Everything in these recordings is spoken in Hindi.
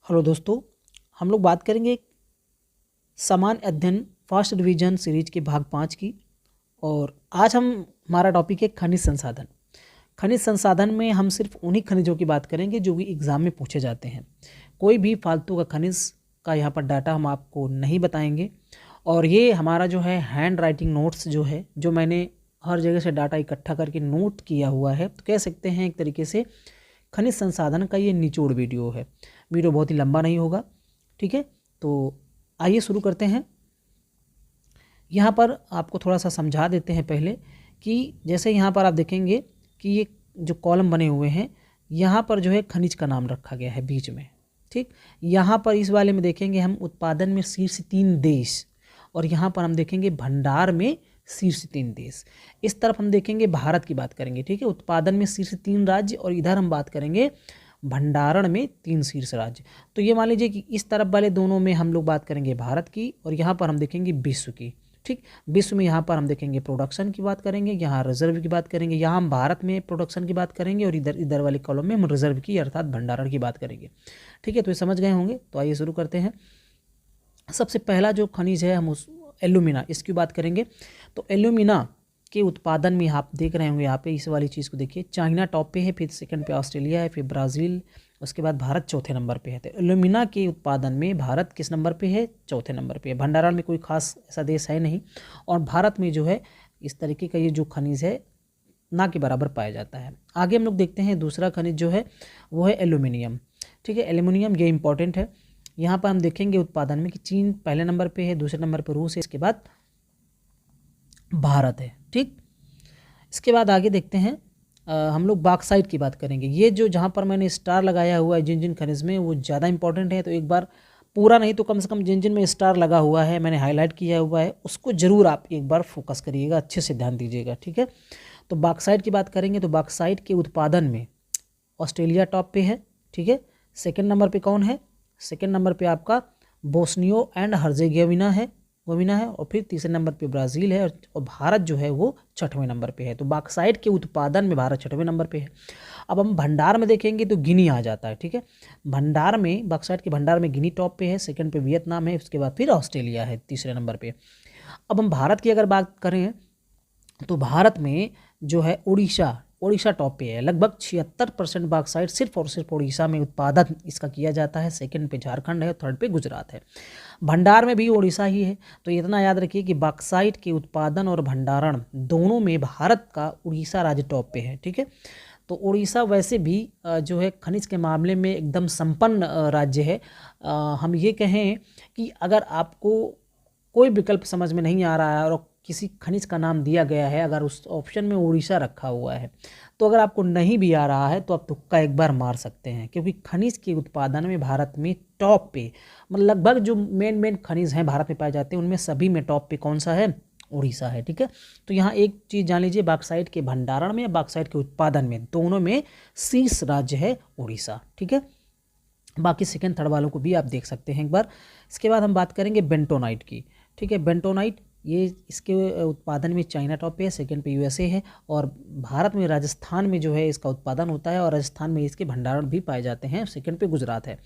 हेलो दोस्तों, हम लोग बात करेंगे सामान्य अध्ययन फर्स्ट डिवीजन सीरीज के भाग 5 की। और आज हमारा टॉपिक है खनिज संसाधन। खनिज संसाधन में हम सिर्फ उन्हीं खनिजों की बात करेंगे जो भी एग्ज़ाम में पूछे जाते हैं। कोई भी फालतू का खनिज का यहाँ पर डाटा हम आपको नहीं बताएंगे। और ये हमारा जो है हैंड राइटिंग नोट्स जो है, जो मैंने हर जगह से डाटा इकट्ठा करके नोट किया हुआ है, तो कह सकते हैं एक तरीके से खनिज संसाधन का ये निचोड़ वीडियो है। वीडियो बहुत ही लंबा नहीं होगा, ठीक है। तो आइए शुरू करते हैं। यहाँ पर आपको थोड़ा सा समझा देते हैं पहले कि जैसे यहाँ पर आप देखेंगे कि ये जो कॉलम बने हुए हैं, यहाँ पर जो है खनिज का नाम रखा गया है बीच में, ठीक। यहाँ पर इस वाले में देखेंगे हम उत्पादन में शीर्ष 3 देश, और यहाँ पर हम देखेंगे भंडार में शीर्ष 3 देश। इस तरफ हम देखेंगे भारत की बात करेंगे, ठीक है। उत्पादन में शीर्ष 3 राज्य, और इधर हम बात करेंगे भंडारण में 3 शीर्ष राज्य। तो ये मान लीजिए कि इस तरफ वाले दोनों में हम लोग बात करेंगे भारत की, और यहाँ पर हम देखेंगे विश्व की, ठीक। विश्व में यहाँ पर हम देखेंगे प्रोडक्शन की बात करेंगे, यहाँ रिजर्व की बात करेंगे। यहाँ हम भारत में प्रोडक्शन की बात करेंगे, और इधर वाले कॉलम में हम रिजर्व की अर्थात भंडारण की बात करेंगे, ठीक है। तो ये समझ गए होंगे। तो आइए शुरू करते हैं। सबसे पहला जो खनिज है हम उस एल्यूमिना, इसकी बात करेंगे। तो एल्यूमिना के उत्पादन में आप देख रहे होंगे, यहाँ पे इस वाली चीज़ को देखिए, चाइना टॉप पे है, फिर सेकंड पे ऑस्ट्रेलिया है, फिर ब्राज़ील, उसके बाद भारत चौथे नंबर पे है। तो एल्यूमिना के उत्पादन में भारत किस नंबर पे है? चौथे नंबर पे है। भंडारण में कोई खास ऐसा देश है नहीं, और भारत में जो है इस तरीके का ये जो खनिज है ना के बराबर पाया जाता है। आगे हम लोग देखते हैं दूसरा खनिज जो है वो है एल्यूमिनियम, ठीक है। एल्यूमिनियम ये इंपॉर्टेंट है। यहाँ पर हम देखेंगे उत्पादन में कि चीन पहले नंबर पे है, दूसरे नंबर पर रूस है, इसके बाद भारत है, ठीक। इसके बाद आगे देखते हैं हम लोग बॉक्साइट की बात करेंगे। ये जो जहाँ पर मैंने स्टार लगाया हुआ है जिन जिन खनिज में, वो ज़्यादा इंपॉर्टेंट है। तो एक बार पूरा नहीं तो कम से कम जिन जिन में स्टार लगा हुआ है, मैंने हाईलाइट किया हुआ है, उसको ज़रूर आप एक बार फोकस करिएगा, अच्छे से ध्यान दीजिएगा, ठीक है। तो बॉक्साइट की बात करेंगे तो बॉक्साइट के उत्पादन में ऑस्ट्रेलिया टॉप पे है, ठीक है। सेकेंड नंबर पे कौन है? सेकेंड नंबर पे आपका बोस्नियो एंड हर्जेगोविना है, और फिर तीसरे नंबर पे ब्राज़ील है, और भारत जो है वो 6वें नंबर पे है। तो बॉक्साइट के उत्पादन में भारत 6वें नंबर पे है। अब हम भंडार में देखेंगे तो गिनी आ जाता है, ठीक है। भंडार में बॉक्साइट के भंडार में गिनी टॉप पे है, सेकंड पे वियतनाम है, उसके बाद फिर ऑस्ट्रेलिया है तीसरे नंबर पे। अब हम भारत की अगर बात करें तो भारत में जो है उड़ीसा टॉप पे है। लगभग 76% बॉक्साइट सिर्फ और सिर्फ उड़ीसा में उत्पादन इसका किया जाता है। सेकंड पे झारखंड है, थर्ड पे गुजरात है। भंडार में भी उड़ीसा ही है। तो इतना याद रखिए कि बॉक्साइट के उत्पादन और भंडारण दोनों में भारत का उड़ीसा राज्य टॉप पे है, ठीक है। तो उड़ीसा वैसे भी जो है खनिज के मामले में एकदम संपन्न राज्य है। हम ये कहें कि अगर आपको कोई विकल्प समझ में नहीं आ रहा है और किसी खनिज का नाम दिया गया है, अगर उस ऑप्शन में उड़ीसा रखा हुआ है, तो अगर आपको नहीं भी आ रहा है तो आप तुक्का एक बार मार सकते हैं, क्योंकि खनिज के उत्पादन में भारत में टॉप पे, मतलब लगभग जो मेन खनिज हैं भारत में पाए जाते हैं उनमें सभी में टॉप पे कौन सा है? उड़ीसा है, ठीक है। तो यहाँ एक चीज़ जान लीजिए, बॉक्साइट के भंडारण में, बॉक्साइट के उत्पादन में, दोनों में शीर्ष राज्य है उड़ीसा, ठीक है। बाकी सेकेंड थर्ड वालों को भी आप देख सकते हैं एक बार। इसके बाद हम बात करेंगे बेंटोनाइट की, ठीक है। बेंटोनाइट ये इसके उत्पादन में चाइना टॉप पे है, सेकंड पे यूएसए है, और भारत में राजस्थान में जो है इसका उत्पादन होता है, और राजस्थान में इसके भंडारण भी पाए जाते हैं, सेकंड पे गुजरात है,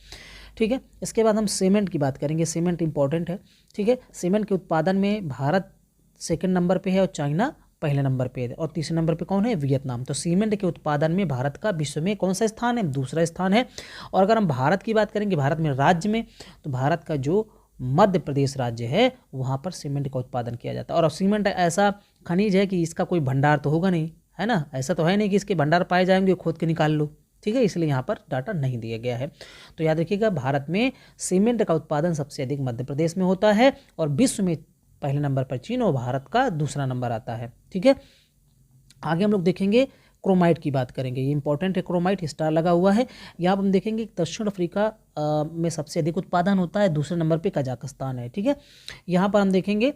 ठीक है। इसके बाद हम सीमेंट की बात करेंगे। सीमेंट इंपॉर्टेंट है, ठीक है। सीमेंट के उत्पादन में भारत सेकंड नंबर पे है, और चाइना पहले नंबर पे है, और तीसरे नंबर पे कौन है? वियतनाम। तो सीमेंट के उत्पादन में भारत का विश्व में कौन सा स्थान है? दूसरा स्थान है। और अगर हम भारत की बात करेंगे, भारत में राज्य में, तो भारत का जो मध्य प्रदेश राज्य है वहाँ पर सीमेंट का उत्पादन किया जाता है। और सीमेंट ऐसा खनिज है कि इसका कोई भंडार तो होगा नहीं, है ना। ऐसा तो है नहीं कि इसके भंडार पाए जाएंगे, खोद के निकाल लो, ठीक है। इसलिए यहाँ पर डाटा नहीं दिया गया है। तो याद रखिएगा, भारत में सीमेंट का उत्पादन सबसे अधिक मध्य प्रदेश में होता है, और विश्व में पहले नंबर पर चीन और भारत का दूसरा नंबर आता है, ठीक है। आगे हम लोग देखेंगे क्रोमाइट की बात करेंगे। ये इंपॉर्टेंट है, क्रोमाइट स्टार लगा हुआ है। यहाँ पर हम देखेंगे दक्षिण अफ्रीका में सबसे अधिक उत्पादन होता है, दूसरे नंबर पे कजाकिस्तान है, ठीक है। यहाँ पर हम देखेंगे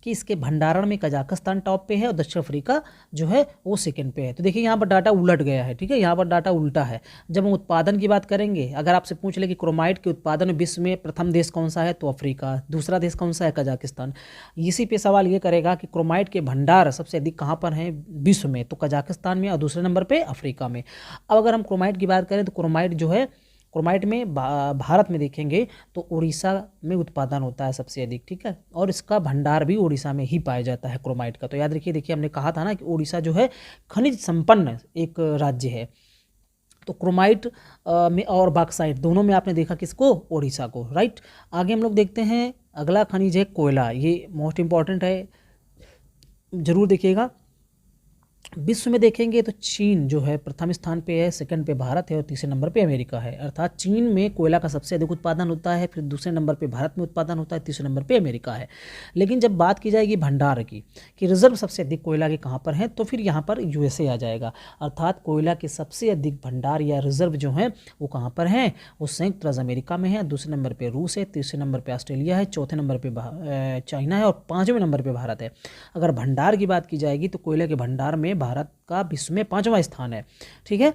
कि इसके भंडारण में कजाकिस्तान टॉप पे है, और दक्षिण अफ्रीका जो है वो सेकंड पे है। तो देखिए यहाँ पर डाटा उलट गया है, ठीक है। यहाँ पर डाटा उल्टा है। जब हम उत्पादन की बात करेंगे, अगर आपसे पूछ ले कि क्रोमाइट के उत्पादन में विश्व में प्रथम देश कौन सा है, तो अफ्रीका। दूसरा देश कौन सा है? कजाकिस्तान। इसी पे सवाल ये करेगा कि क्रोमाइट के भंडार सबसे अधिक कहाँ पर हैं विश्व में, तो कजाकिस्तान में, और दूसरे नंबर पर अफ्रीका में। अब अगर हम क्रोमाइट की बात करें तो क्रोमाइट जो है क्रोमाइट में भारत में देखेंगे तो उड़ीसा में उत्पादन होता है सबसे अधिक, ठीक है, और इसका भंडार भी उड़ीसा में ही पाया जाता है क्रोमाइट का। तो याद रखिए, देखिए हमने कहा था ना कि उड़ीसा जो है खनिज संपन्न एक राज्य है। तो क्रोमाइट में और बॉक्साइट दोनों में आपने देखा किसको, उड़ीसा को, राइट। आगे हम लोग देखते हैं, अगला खनिज है कोयला। ये मोस्ट इंपॉर्टेंट है, जरूर देखिएगा। विश्व में देखेंगे तो चीन जो है प्रथम स्थान पे है, सेकंड पे भारत है और तीसरे नंबर पे अमेरिका है। अर्थात चीन में कोयला का सबसे अधिक उत्पादन होता है, फिर दूसरे नंबर पे भारत में उत्पादन होता है, तीसरे नंबर पे अमेरिका है। लेकिन जब बात की जाएगी भंडार की, कि रिजर्व सबसे अधिक कोयला के कहाँ पर हैं, तो फिर यहाँ पर यूएसए आ जाएगा। अर्थात कोयला के सबसे अधिक भंडार या रिजर्व जो हैं वो कहाँ पर हैं, वो संयुक्त राज्य अमेरिका में है। दूसरे नंबर पर रूस है, तीसरे नंबर पर ऑस्ट्रेलिया है, चौथे नंबर पर चाइना है और पाँचवें नंबर पर भारत है। अगर भंडार की बात की जाएगी तो कोयले के भंडार में भारत का विश्व में 5वां स्थान है, ठीक है।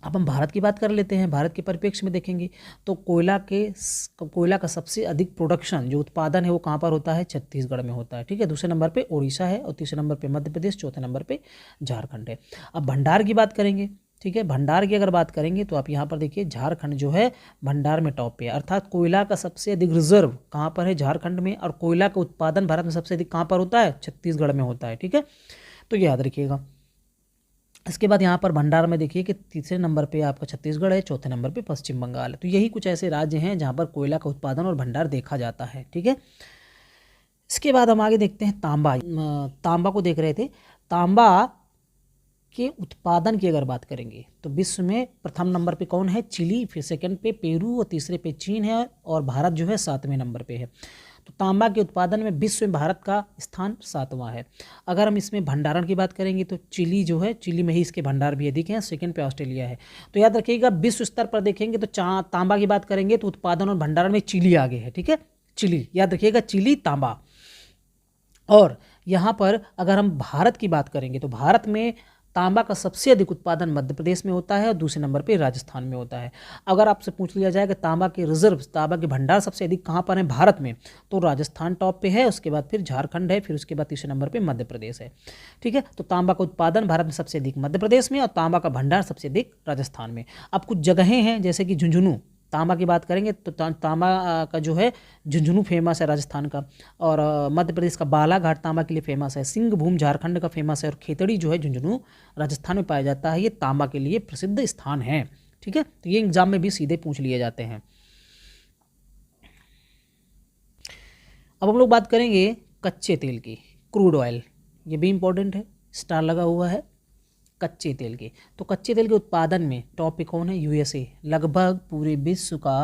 अब हम भारत की बात कर लेते हैं। भारत के परिप्रेक्ष्य में देखेंगे तो कोयला का सबसे अधिक प्रोडक्शन जो उत्पादन है वो कहाँ पर होता है, छत्तीसगढ़ में होता है, ठीक है। दूसरे नंबर पे उड़ीसा है और तीसरे नंबर पे मध्य प्रदेश, चौथे नंबर पे झारखंड है। अब भंडार की बात करेंगे, ठीक है। भंडार की अगर बात करेंगे तो आप यहाँ पर देखिए झारखंड जो है भंडार में टॉप पे है। अर्थात कोयला का सबसे अधिक रिजर्व कहाँ पर है, झारखंड में, और कोयला का उत्पादन भारत में सबसे अधिक कहाँ पर होता है, छत्तीसगढ़ में होता है, ठीक है। तो ये याद रखिएगा। इसके बाद यहाँ पर भंडार में देखिए कि तीसरे नंबर पे आपका छत्तीसगढ़ है, चौथे नंबर पे पश्चिम बंगाल है। तो यही कुछ ऐसे राज्य हैं जहाँ पर कोयला का उत्पादन और भंडार देखा जाता है, ठीक है। इसके बाद हम आगे देखते हैं तांबा। तांबा को देख रहे थे। तांबा के उत्पादन की अगर बात करेंगे तो विश्व में प्रथम नंबर पे कौन है, चिली, फिर सेकंड पे पेरू और तीसरे पे चीन है और भारत जो है 7वें नंबर पे है। तो तांबा के उत्पादन में विश्व में भारत का स्थान 7वां है। अगर हम इसमें भंडारण की बात करेंगे तो चिली जो है, चिली में ही इसके भंडार भी अधिक हैं, सेकंड पे ऑस्ट्रेलिया है। तो याद रखिएगा, विश्व स्तर पर देखेंगे तो तांबा की बात करेंगे तो उत्पादन और भंडारण में चिली आगे है, ठीक है। चिली याद रखिएगा, चिली, तांबा। और यहाँ पर अगर हम भारत की बात करेंगे तो भारत में तांबा का सबसे अधिक उत्पादन मध्य प्रदेश में होता है और दूसरे नंबर पे राजस्थान में होता है। अगर आपसे पूछ लिया जाए कि तांबा के रिजर्व, तांबा के भंडार सबसे अधिक कहाँ पर हैं भारत में, तो राजस्थान टॉप पे है, उसके बाद फिर झारखंड है, फिर उसके बाद तीसरे नंबर पे मध्य प्रदेश है, ठीक है। तो तांबा का उत्पादन भारत में सबसे अधिक मध्य प्रदेश में और तांबा का भंडार सबसे अधिक राजस्थान में। अब कुछ जगहें हैं जैसे कि झुंझुनू, तांबा की बात करेंगे तो तांबा का जो है झुंझुनू फेमस है राजस्थान का, और मध्य प्रदेश का बालाघाट तांबा के लिए फेमस है, सिंहभूम झारखंड का फेमस है और खेतड़ी जो है झुंझुनू राजस्थान में पाया जाता है। ये तांबा के लिए प्रसिद्ध स्थान है, ठीक है। तो ये एग्जाम में भी सीधे पूछ लिए जाते हैं। अब हम लोग बात करेंगे कच्चे तेल की, क्रूड ऑयल। ये भी इंपॉर्टेंट है, स्टार लगा हुआ है कच्चे तेल के। तो कच्चे तेल के उत्पादन में टॉप पे कौन है, यूएसए। लगभग पूरे विश्व का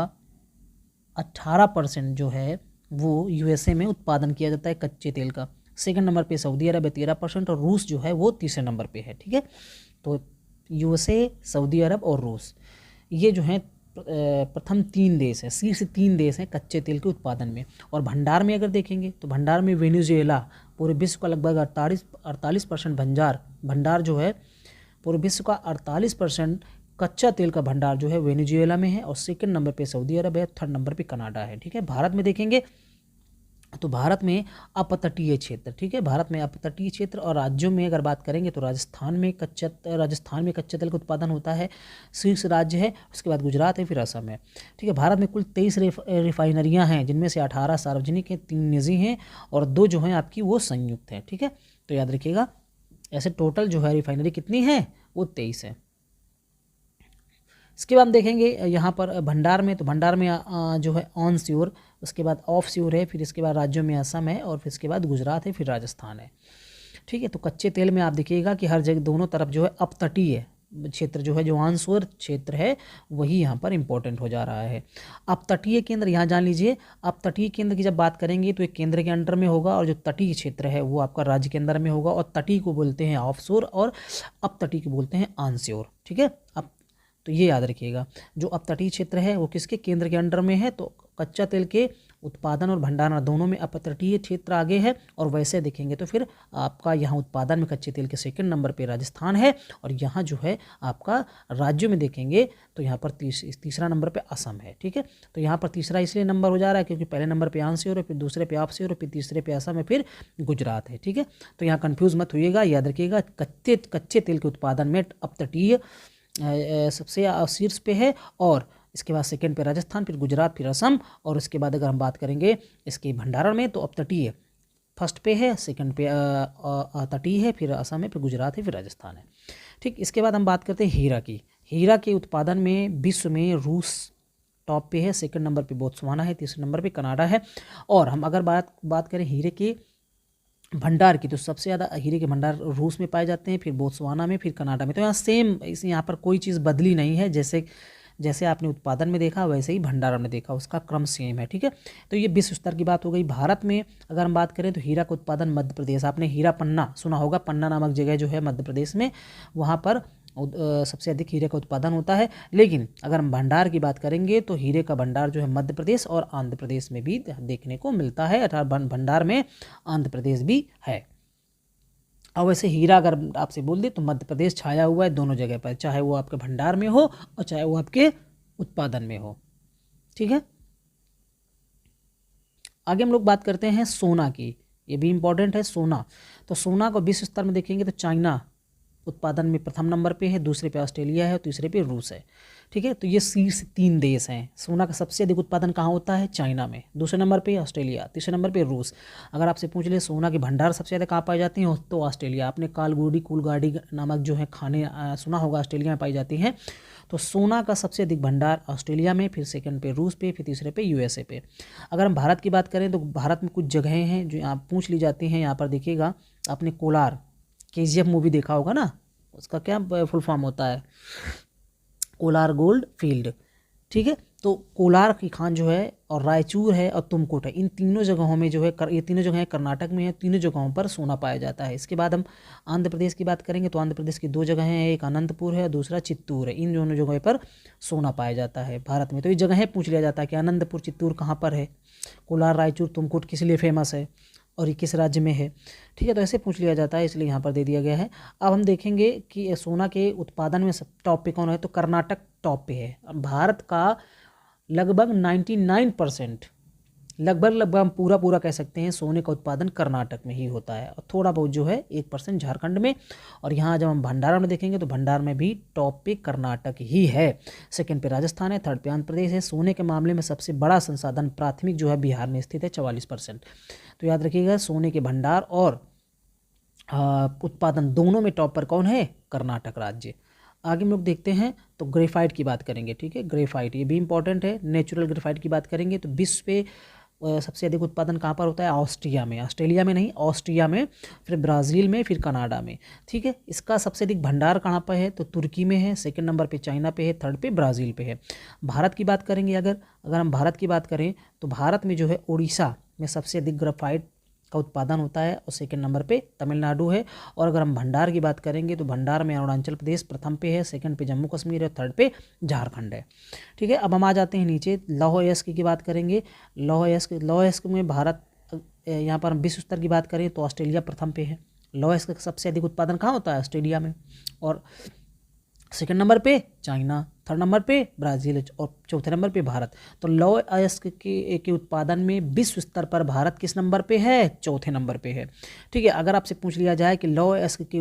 18% जो है वो यूएसए में उत्पादन किया जाता है कच्चे तेल का। सेकंड नंबर पे सऊदी अरब है 13% और रूस जो है वो तीसरे नंबर पे है, ठीक है। तो यूएसए, सऊदी अरब और रूस, ये जो है प्रथम 3 देश हैं, शीर्ष 3 देश हैं कच्चे तेल के उत्पादन में। और भंडार में अगर देखेंगे तो भंडार में वेनेजुएला पूरे विश्व का लगभग 48% भंडार जो है, पूरे विश्व का 48% कच्चा तेल का भंडार जो है वेनेजुएला में है और सेकंड नंबर पे सऊदी अरब है, थर्ड नंबर पे कनाडा है, ठीक है। भारत में देखेंगे तो भारत में अपतटीय क्षेत्र, ठीक है, भारत में अपतटीय क्षेत्र और राज्यों में अगर बात करेंगे तो राजस्थान में कच्चे तेल का उत्पादन होता है, शीर्ष राज्य है। उसके बाद गुजरात है, फिर असम है, ठीक है। भारत में कुल 23 रिफाइनरियाँ हैं, जिनमें से 18 सार्वजनिक हैं, 3 निजी हैं और 2 जो हैं आपकी वो संयुक्त हैं, ठीक है। तो याद रखिएगा, ऐसे टोटल जो है रिफाइनरी कितनी है, वो 23 है। इसके बाद हम देखेंगे यहाँ पर भंडार में, तो भंडार में जो है ऑन श्योर, उसके बाद ऑफ श्योर है, फिर इसके बाद राज्यों में असम है और फिर इसके बाद गुजरात है, फिर राजस्थान है, ठीक है। तो कच्चे तेल में आप देखिएगा कि हर जगह दोनों तरफ जो है अपतटीय क्षेत्र जो है, जो ऑन श्योर क्षेत्र है वही यहाँ पर इंपॉर्टेंट हो जा रहा है। अपतटीय केंद्र यहाँ जान लीजिए, अपतटीय केंद्र की जब बात करेंगे तो एक केंद्र के अंडर में होगा और जो तटीय क्षेत्र है वो आपका राज्य के अंदर में होगा, और तटीय को बोलते हैं ऑफ श्योर और अपतटीय को बोलते हैं ऑन श्योर, ठीक है। अब तो ये याद रखिएगा, जो अपतटीय क्षेत्र है वो किसके केंद्र के अंडर में है, तो कच्चा तेल के उत्पादन और भंडारण दोनों में अपतटीय क्षेत्र आगे है। और वैसे देखेंगे तो फिर आपका यहाँ उत्पादन में कच्चे तेल के सेकंड नंबर पे राजस्थान है और यहाँ जो है आपका राज्यों में देखेंगे तो यहाँ पर तीसरा नंबर पे असम है, ठीक है। तो यहाँ पर तीसरा इसलिए नंबर हो जा रहा है क्योंकि पहले नंबर पे ऑन श्योर है, फिर दूसरे पे ऑफ श्योर है, फिर तीसरे पे असम है, फिर गुजरात है, ठीक है। तो यहाँ कन्फ्यूज़ मत होइएगा, याद रखिएगा कच्चे तेल के उत्पादन में अपतटीय सबसे शीर्ष पे है, और इसके बाद सेकंड पे राजस्थान, फिर गुजरात, फिर असम, और उसके बाद अगर हम बात करेंगे इसके भंडारण में तो अपतटीय फर्स्ट पे है, सेकंड पे तटीय है, फिर असम है, फिर गुजरात है, फिर राजस्थान है। ठीक, इसके बाद हम बात करते हैं हीरा की। हीरा के उत्पादन में विश्व में रूस टॉप पे है, सेकंड नंबर पे बोत्सवाना है, तीसरे नंबर पे कनाडा है। और हम अगर बात करें हीरे के भंडार की, तो सबसे ज़्यादा हीरे के भंडार रूस में पाए जाते हैं, फिर बोत्सवाना में, फिर कनाडा में। तो यहाँ सेम, यहाँ पर कोई चीज़ बदली नहीं है, जैसे आपने उत्पादन में देखा वैसे ही भंडारण में देखा, उसका क्रम सेम है। ठीक है, तो ये विश्व स्तर की बात हो गई। भारत में अगर हम बात करें तो हीरा का उत्पादन मध्य प्रदेश, आपने हीरा पन्ना सुना होगा, पन्ना नामक जगह जो है मध्य प्रदेश में, वहाँ पर सबसे अधिक हीरे का उत्पादन होता है। लेकिन अगर हम भंडार की बात करेंगे तो हीरे का भंडार जो है मध्य प्रदेश और आंध्र प्रदेश में भी देखने को मिलता है, अर्थात भंडार में आंध्र प्रदेश भी है। और वैसे हीरा अगर आपसे बोल दे तो मध्य प्रदेश छाया हुआ है दोनों जगह पर, चाहे वो आपके भंडार में हो और चाहे वो आपके उत्पादन में हो। ठीक है, आगे हम लोग बात करते हैं सोना की। ये भी इंपॉर्टेंट है सोना। तो सोना को विश्व स्तर में देखेंगे तो चाइना उत्पादन में प्रथम नंबर पे है, दूसरे पे ऑस्ट्रेलिया है, तीसरे पे रूस है। ठीक है, तो ये शीर्ष 3 देश हैं। सोना का सबसे अधिक उत्पादन कहाँ होता है? चाइना में, दूसरे नंबर पे ऑस्ट्रेलिया, तीसरे नंबर पे रूस। अगर आपसे पूछ ले सोना के भंडार सबसे ज़्यादा कहाँ पाए जाते हैं तो ऑस्ट्रेलिया। आपने कुलगाड़ी नामक जो है खाने सुना होगा, ऑस्ट्रेलिया में पाई जाती हैं। तो सोना का सबसे अधिक भंडार ऑस्ट्रेलिया में, फिर सेकंड पे रूस पे, फिर तीसरे पे यूएसए पे। अगर हम भारत की बात करें तो भारत में कुछ जगहें हैं जो यहाँ पूछ ली जाती हैं। यहाँ पर देखिएगा, आपने कोलार केजीएफ मूवी देखा होगा ना, उसका क्या फुल फॉर्म होता है? Kolar gold field. ठीक है, तो कोलार की खान जो है, और रायचूर है, और तुमकोट है, इन तीनों जगहों में जो है ये तीनों जगहें कर्नाटक में है, तीनों जगहों पर सोना पाया जाता है। इसके बाद हम आंध्र प्रदेश की बात करेंगे तो आंध्र प्रदेश की 2 जगहें हैं, एक अनंतपुर है, दूसरा चित्तूर है। इन दोनों जगहों पर सोना पाया जाता है भारत में। तो ये जगहें पूछ लिया जाता है कि अनंतपुर चित्तूर कहाँ पर है, कोलार रायचूर तुमकोट किस लिए फेमस है, और ये किस राज्य में है। ठीक है, तो ऐसे पूछ लिया जाता है, इसलिए यहाँ पर दे दिया गया है। अब हम देखेंगे कि सोना के उत्पादन में सब टॉप पे कौन है, तो कर्नाटक टॉप पे है। भारत का लगभग 99%, लगभग हम पूरा कह सकते हैं सोने का उत्पादन कर्नाटक में ही होता है, और थोड़ा बहुत जो है 1% झारखंड में। और यहाँ जब हम भंडारण में देखेंगे तो भंडार में भी टॉप पे कर्नाटक ही है, सेकंड पे राजस्थान है, थर्ड पे आंध्र प्रदेश है। सोने के मामले में सबसे बड़ा संसाधन प्राथमिक जो है बिहार में स्थित है, 44%। तो याद रखिएगा, सोने के भंडार और उत्पादन दोनों में टॉप पर कौन है? कर्नाटक राज्य। आगे हम लोग देखते हैं तो ग्रेफाइट की बात करेंगे। ठीक है, ग्रेफाइट ये भी इंपॉर्टेंट है। नेचुरल ग्रेफाइट की बात करेंगे तो विश्व पे सबसे अधिक उत्पादन कहाँ पर होता है? ऑस्ट्रिया में, ऑस्ट्रेलिया में नहीं, ऑस्ट्रिया में, फिर ब्राज़ील में, फिर कनाडा में। ठीक है, इसका सबसे अधिक भंडार कहाँ पर है? तो तुर्की में है, सेकंड नंबर पे चाइना पे है, थर्ड पे ब्राज़ील पे है। भारत की बात करेंगे, अगर हम भारत की बात करें तो भारत में जो है उड़ीसा में सबसे अधिक ग्रेफाइट का उत्पादन होता है, और सेकंड नंबर पे तमिलनाडु है। और अगर हम भंडार की बात करेंगे तो भंडार में अरुणाचल प्रदेश प्रथम पे है, सेकंड पे जम्मू कश्मीर है, थर्ड पे झारखंड है। ठीक है, अब हम आ जाते हैं नीचे, लौह अयस्क की बात करेंगे। लौह अयस्क में भारत, यहाँ पर हम विश्व स्तर की बात करें तो ऑस्ट्रेलिया प्रथम पे है। लौह अयस्क का सबसे अधिक उत्पादन कहाँ होता है? ऑस्ट्रेलिया में। और सेकंड नंबर पे चाइना, थर्ड नंबर पे ब्राज़ील, और चौथे नंबर पे भारत। तो लौह अयस्क के उत्पादन में विश्व स्तर पर भारत किस नंबर पे है? चौथे नंबर पे है। ठीक है, अगर आपसे पूछ लिया जाए कि लौह अयस्क के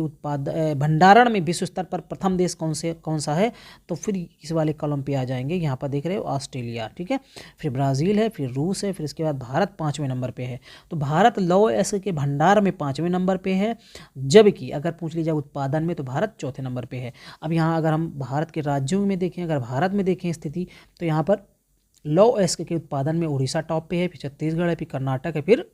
भंडारण में विश्व स्तर पर प्रथम देश कौन सा है, तो फिर इस वाले कॉलम पे आ जाएंगे। यहाँ पर देख रहे हो ऑस्ट्रेलिया, ठीक है, फिर ब्राज़ील है, फिर रूस है, फिर इसके बाद भारत 5वें नंबर पर है। तो भारत लौह अयस्क के भंडार में 5वें नंबर पर है, जबकि अगर पूछ लिया जाए उत्पादन में तो भारत चौथे नंबर पर है। अब यहाँ अगर हम भारत के राज्यों में देखें, अगर भारत में देखें स्थिति, तो यहाँ पर लौह अयस्क के उत्पादन में उड़ीसा टॉप पे है, फिर छत्तीसगढ़ है, फिर कर्नाटक है, फिर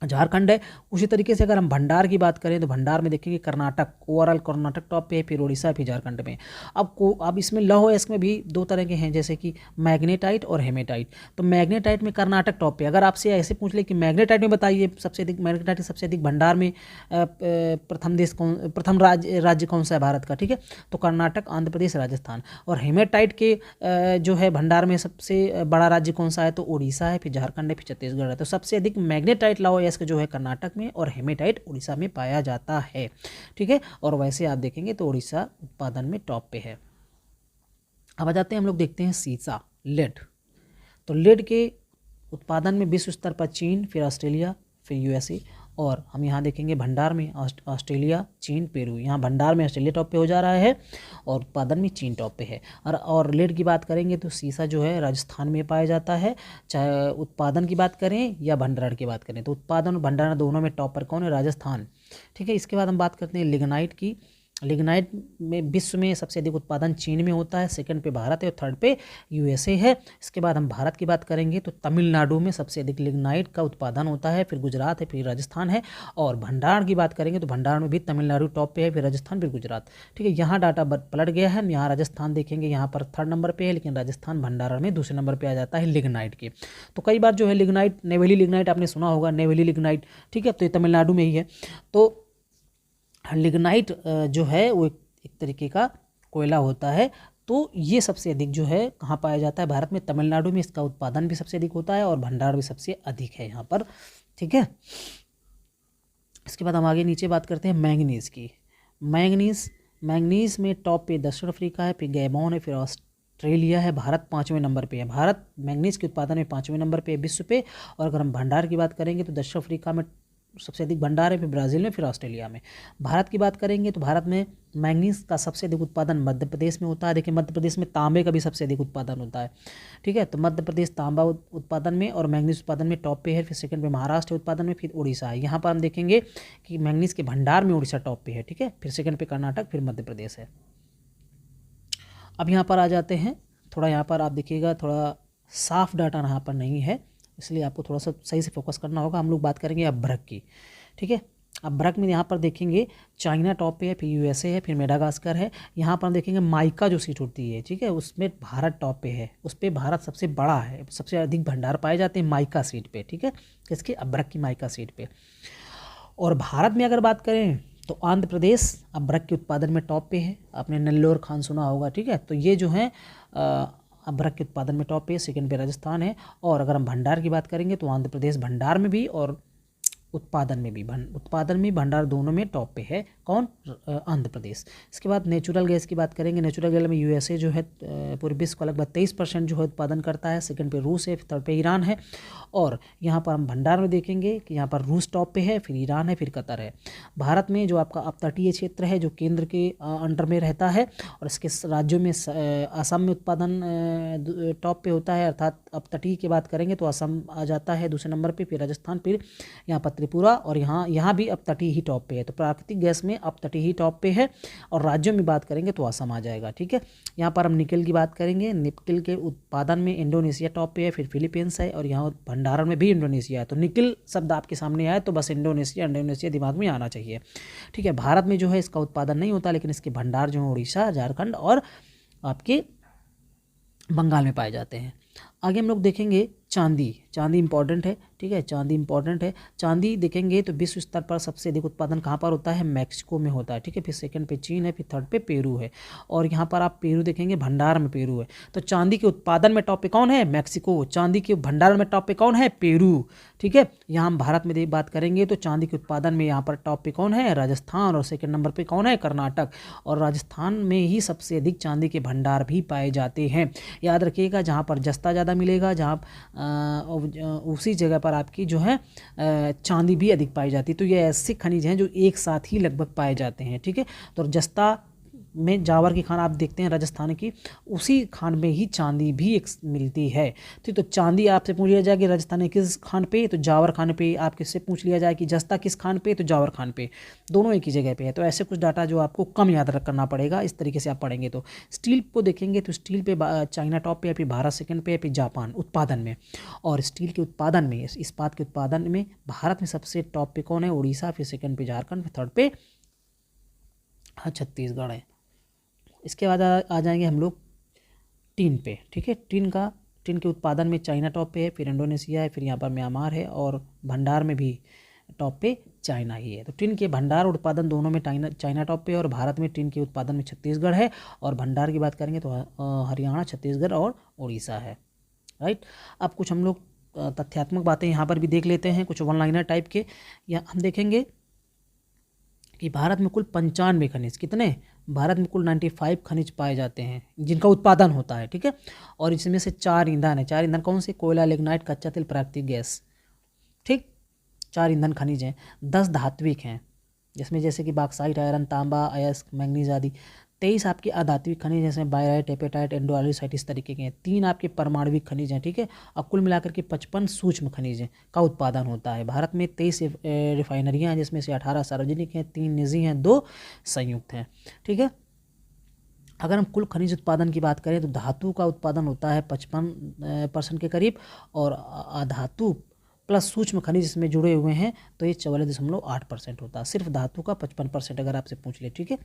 झारखंड है। उसी तरीके से अगर हम भंडार की बात करें तो भंडार में देखेंगे कर्नाटक, ओवरऑल कर्नाटक टॉप पे है, फिर उड़ीसा, फिर झारखंड में। अब इसमें लौह अयस्क में भी 2 तरह के हैं, जैसे कि मैग्नेटाइट और हेमेटाइट। तो मैग्नेटाइट में कर्नाटक टॉप पे। अगर आपसे ऐसे पूछ ले कि मैग्नेटाइट में बताइए मैग्नेटाइट सबसे अधिक भंडार में प्रथम राज्य कौन सा है भारत का? ठीक है, तो कर्नाटक, आंध्र प्रदेश, राजस्थान। और हेमेटाइट के जो है भंडार में सबसे बड़ा राज्य कौन सा है? तो उड़ीसा है, फिर झारखंड है, फिर छत्तीसगढ़ है। तो सबसे अधिक मैग्नेटाइट लौह अयस्क जो है कर्नाटक में, और हेमेटाइट उड़ीसा में पाया जाता है। ठीक है, और वैसे आप देखेंगे तो उड़ीसा उत्पादन में टॉप पे है। अब आ जाते हैं हम लोग देखते हैं सीसा, लेड। तो लेड के उत्पादन में विश्व स्तर पर चीन, फिर ऑस्ट्रेलिया, फिर यूएसए, और हम यहाँ देखेंगे भंडार में ऑस्ट्रेलिया, चीन, पेरू। यहाँ भंडार में ऑस्ट्रेलिया टॉप पे हो जा रहा है और उत्पादन में चीन टॉप पे है। और लेड की बात करेंगे तो सीसा जो है राजस्थान में पाया जाता है। चाहे उत्पादन की बात करें या भंडारण की बात करें तो उत्पादन और भंडारण दोनों में टॉप पर कौन है? राजस्थान। ठीक है, इसके बाद हम बात करते हैं लिग्नाइट की। लिग्नाइट में विश्व में सबसे अधिक उत्पादन चीन में होता है, सेकंड पे भारत है और थर्ड पे यूएसए है। इसके बाद हम भारत की बात करेंगे तो तमिलनाडु में सबसे अधिक लिग्नाइट का उत्पादन होता है, फिर गुजरात है, फिर राजस्थान है। और भंडारण की बात करेंगे तो भंडारण में भी तमिलनाडु टॉप पे है, फिर राजस्थान, फिर गुजरात। ठीक है, यहाँ डाटा पलट गया है। यहाँ राजस्थान देखेंगे, यहाँ पर थर्ड नंबर पर है, लेकिन राजस्थान भंडारण में दूसरे नंबर पर आ जाता है लिग्नाइट के। तो कई बार जो है लिग्नाइट, नेवेली लिग्नाइट आपने सुना होगा, नेवेली लिग्नाइट। ठीक है, तो ये तमिलनाडु में ही है। तो लिग्नाइट जो है वो एक तरीके का कोयला होता है। तो ये सबसे अधिक जो है कहाँ पाया जाता है? भारत में, तमिलनाडु में। इसका उत्पादन भी सबसे अधिक होता है और भंडार भी सबसे अधिक है यहाँ पर। ठीक है, इसके बाद हम आगे नीचे बात करते हैं मैंगनीज़ की। मैंगनीज़ में टॉप पे दक्षिण अफ्रीका है, फिर गैबोन है, फिर ऑस्ट्रेलिया है। भारत 5वें नंबर पे है। भारत मैंगनीज़ के उत्पादन में 5वें नंबर पे है विश्व पे। और अगर हम भंडार की बात करेंगे तो दक्षिण अफ्रीका में सबसे अधिक भंडार है, फिर ब्राज़ील में, फिर ऑस्ट्रेलिया में। भारत की बात करेंगे तो भारत में मैंगनीज का सबसे अधिक उत्पादन मध्य प्रदेश में होता है। देखिए, मध्य प्रदेश में तांबे का भी सबसे अधिक उत्पादन होता है। ठीक है, तो मध्य प्रदेश तांबा उत्पादन में और मैंगनीज उत्पादन में टॉप पे है, फिर सेकंड पे महाराष्ट्र है उत्पादन में, फिर उड़ीसा है। यहाँ पर हम देखेंगे कि मैंगनीज के भंडार में उड़ीसा टॉप पे है। ठीक है, फिर सेकंड पे कर्नाटक, फिर मध्य प्रदेश है। अब यहाँ पर आ जाते हैं, थोड़ा यहाँ पर आप देखिएगा थोड़ा साफ डाटा यहाँ पर नहीं है, इसलिए आपको थोड़ा सा सही से फोकस करना होगा। हम लोग बात करेंगे अभ्रक की। ठीक है, अभ्रक में यहाँ पर देखेंगे चाइना टॉप पे है, फिर यूएसए है, फिर मेडागास्कर है। यहाँ पर हम देखेंगे माइका जो सीट होती है, ठीक है, उसमें भारत टॉप पे है। उस पर भारत सबसे बड़ा है, सबसे अधिक भंडार पाए जाते हैं माइका सीट पे। ठीक है, किसके? अभ्रक की माइका सीट पे। और भारत में अगर बात करें तो आंध्र प्रदेश अभ्रक के उत्पादन में टॉप पे है। आपने नेल्लोर खान सुना होगा। ठीक है, तो ये जो है अभ्रक के उत्पादन में टॉप पे है, सेकंड पे राजस्थान है। और अगर हम भंडार की बात करेंगे तो आंध्र प्रदेश भंडार में भी और उत्पादन में भंडार दोनों में टॉप पे है। कौन? आंध्र प्रदेश। इसके बाद नेचुरल गैस की बात करेंगे। नेचुरल गैस में यूएसए जो है पूरे विश्व का लगभग 23% जो है उत्पादन करता है, सेकंड पे रूस है, थर्ड पे ईरान है। और यहाँ पर हम भंडार में देखेंगे कि यहाँ पर रूस टॉप पे है, फिर ईरान है, फिर कतर है। भारत में जो आपका अपतटीय क्षेत्र है जो केंद्र के अंडर में रहता है, और इसके राज्यों में असम में उत्पादन टॉप पे होता है, अर्थात अपतटीय की बात करेंगे तो असम आ जाता है दूसरे नंबर पे, फिर राजस्थान, फिर यहाँ पर त्रिपुरा, और यहाँ भी अपतटीय ही टॉप पे है। तो प्राकृतिक गैस में अपतटीय ही टॉप पे है। और राज्यों में बात करेंगे तो असम आ जाएगा। ठीक है, यहाँ पर हम निकल की बात करेंगे। निकल के उत्पादन में इंडोनेशिया टॉप पे है, फिर फिलीपींस है, और यहाँ भंडारण में भी इंडोनेशिया है। तो निकल शब्द आपके सामने आए तो बस इंडोनेशिया दिमाग में आना चाहिए। ठीक है, भारत में जो है इसका उत्पादन नहीं होता, लेकिन इसके भंडार जो है उड़ीसा, झारखंड और आपके बंगाल में पाए जाते हैं। आगे हम लोग देखेंगे चांदी इंपॉर्टेंट है। ठीक है, चांदी इंपॉर्टेंट है। चांदी देखेंगे तो विश्व स्तर पर सबसे अधिक उत्पादन कहाँ पर होता है? मैक्सिको में होता है। ठीक है, फिर सेकंड पे चीन है, फिर थर्ड पे पेरू है। और यहाँ पर आप पेरू देखेंगे, भंडार में पेरू है। तो चांदी के उत्पादन में टॉप पे कौन है? मैक्सिको। चांदी के भंडार में टॉप पे कौन है? पेरू। ठीक है, यहाँ हम भारत में बात करेंगे तो चांदी के उत्पादन में यहाँ पर टॉप पे कौन है? राजस्थान। और सेकंड नंबर पे कौन है? कर्नाटक। और राजस्थान में ही सबसे अधिक चांदी के भंडार भी पाए जाते हैं। याद रखिएगा, जहाँ पर जस्ता ज़्यादा मिलेगा, जहाँ उसी जगह पर आपकी जो है चांदी भी अधिक पाई जाती है। तो ये ऐसे खनिज हैं जो एक साथ ही लगभग पाए जाते हैं। ठीक है, तो जस्ता में जावर की खान आप देखते हैं राजस्थान की, उसी खान में ही चांदी भी एक मिलती है। ठीक, तो चांदी आपसे पूछ लिया जाए कि राजस्थान में किस खान पे, तो जावर खान पे। आप किससे पूछ लिया जाए कि जस्ता किस खान पे, तो जावर खान पे। दोनों एक ही जगह पे है। तो ऐसे कुछ डाटा जो आपको कम याद करना पड़ेगा, इस तरीके से आप पढ़ेंगे। तो स्टील को देखेंगे तो स्टील पे चाइना टॉप पे है, फिर भारत सेकंड पे है, फिर जापान उत्पादन में। और स्टील के उत्पादन में, इस्पात के उत्पादन में भारत में सबसे टॉप पे कौन है? उड़ीसा, फिर सेकंड पे झारखंड, फिर थर्ड पे छत्तीसगढ़ है। इसके बाद आ जाएंगे हम लोग टीन पे। ठीक है, टीन के उत्पादन में चाइना टॉप पे है, फिर इंडोनेशिया है, फिर यहाँ पर म्यांमार है, और भंडार में भी टॉप पे चाइना ही है। तो टीन के भंडार और उत्पादन दोनों में चाइना टॉप पे है, और भारत में टीन के उत्पादन में छत्तीसगढ़ है, और भंडार की बात करेंगे तो हरियाणा, छत्तीसगढ़ और उड़ीसा है। राइट, अब कुछ हम लोग तथ्यात्मक बातें यहाँ पर भी देख लेते हैं, कुछ वन लाइनर टाइप के। या हम देखेंगे कि भारत में कुल 95 खनिज, कितने? भारत में कुल 95 खनिज पाए जाते हैं जिनका उत्पादन होता है। ठीक है, और इसमें से 4 ईंधन है। 4 ईंधन कौन से? कोयला, लिग्नाइट, कच्चा तेल, प्राकृतिक गैस। ठीक, 4 ईंधन खनिज हैं, 10 धात्विक हैं जिसमें जैसे कि बॉक्साइट, आयरन, तांबा, अयस्क, मैंगनीज आदि। 23 आपके अधात्विक खनिज जैसे बायराइट, एपेटाइट, एंडोआलिसाइट इस तरीके के हैं। 3 आपके परमाणविक खनिज हैं, ठीक है। और कुल मिलाकर के 55 सूक्ष्म खनिज हैं का उत्पादन होता है। भारत में 23 रिफाइनरियाँ हैं जिसमें से 18 सार्वजनिक हैं, 3 निजी हैं, 2 संयुक्त हैं, ठीक है। अगर हम कुल खनिज उत्पादन की बात करें तो धातु का उत्पादन होता है 55% के करीब, और अधातु प्लस सूक्ष्म खनिज इसमें जुड़े हुए हैं तो ये 44.8% होता है। सिर्फ धातु का 55% अगर आपसे पूछ ले, ठीक है।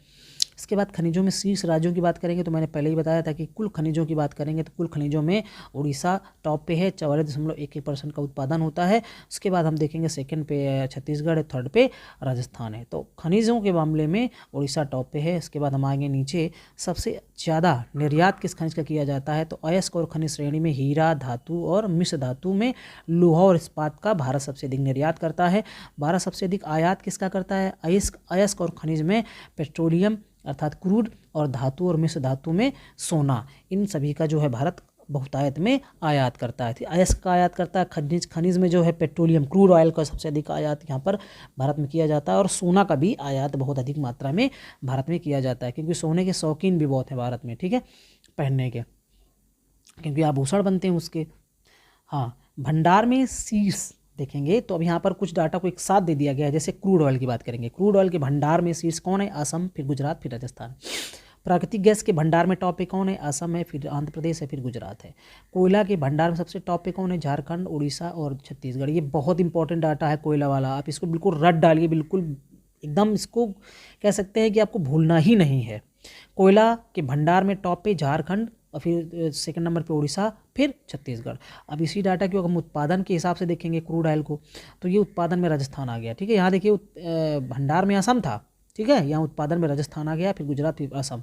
इसके बाद खनिजों में शीर्ष राज्यों की बात करेंगे तो मैंने पहले ही बताया था कि कुल खनिजों की बात करेंगे तो कुल खनिजों में उड़ीसा टॉप पे है, 44.11% का उत्पादन होता है। उसके बाद हम देखेंगे सेकंड पे छत्तीसगढ़ है, थर्ड पे राजस्थान है। तो खनिजों के मामले में उड़ीसा टॉप पे है। इसके बाद हम आगे नीचे सबसे ज़्यादा निर्यात किस खनिज का किया जाता है तो अयस्क और खनिज श्रेणी में हीरा, धातु और मिश्र धातु में लोहा और इस्पात का भारत सबसे अधिक निर्यात करता है। भारत सबसे अधिक आयात किसका करता है, अयस्क और खनिज में पेट्रोलियम अर्थात क्रूड, और धातु और मिश्र धातु में सोना। इन सभी का जो है भारत बहुतायत में आयात करता है। अयस्क का आयात करता है, खनिज में जो है पेट्रोलियम क्रूड ऑयल का सबसे अधिक आयात यहाँ पर भारत में किया जाता है, और सोना का भी आयात बहुत अधिक मात्रा में भारत में किया जाता है क्योंकि सोने के शौकीन भी बहुत हैं भारत में, ठीक है, पहनने के, क्योंकि आभूषण बनते हैं उसके। हाँ, भंडार में शीर्ष देखेंगे तो अब यहाँ पर कुछ डाटा को एक साथ दे दिया गया है। जैसे क्रूड ऑयल की बात करेंगे, क्रूड ऑयल के भंडार में शीर्ष कौन है, असम, फिर गुजरात, फिर राजस्थान। प्राकृतिक गैस के भंडार में टॉप पे कौन है, असम है, फिर आंध्र प्रदेश है, फिर गुजरात है। कोयला के भंडार में सबसे टॉप पे कौन है, झारखंड, उड़ीसा और छत्तीसगढ़। ये बहुत इंपॉर्टेंट डाटा है कोयला वाला, आप इसको बिल्कुल रट डालिए, बिल्कुल एकदम इसको कह सकते हैं कि आपको भूलना ही नहीं है। कोयला के भंडार में टॉप पे झारखंड, और फिर सेकंड नंबर पे उड़ीसा, फिर छत्तीसगढ़। अब इसी डाटा को हम उत्पादन के हिसाब से देखेंगे क्रूड ऑयल को तो ये उत्पादन में राजस्थान आ गया, ठीक है। यहाँ देखिए भंडार में असम था, ठीक है, यहाँ उत्पादन में राजस्थान आ गया, फिर गुजरात, फिर असम।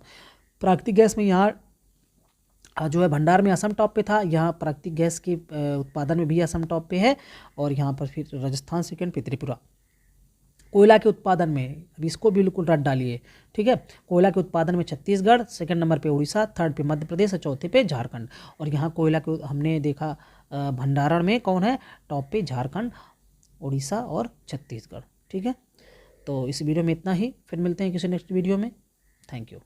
प्राकृतिक गैस में यहाँ जो है भंडार में असम टॉप पे था, यहाँ प्राकृतिक गैस के उत्पादन में भी असम टॉप पे है, और यहाँ पर फिर राजस्थान सेकंड, फिर त्रिपुरा। कोयला के उत्पादन में अब इसको बिल्कुल रट डालिए, ठीक है। कोयला के उत्पादन में छत्तीसगढ़, सेकंड नंबर पे उड़ीसा, थर्ड पे मध्य प्रदेश और चौथे पे झारखंड। और यहाँ कोयला के हमने देखा भंडारण में कौन है टॉप पे, झारखंड, उड़ीसा और छत्तीसगढ़, ठीक है। तो इस वीडियो में इतना ही, फिर मिलते हैं किसी नेक्स्ट वीडियो में। Thank you.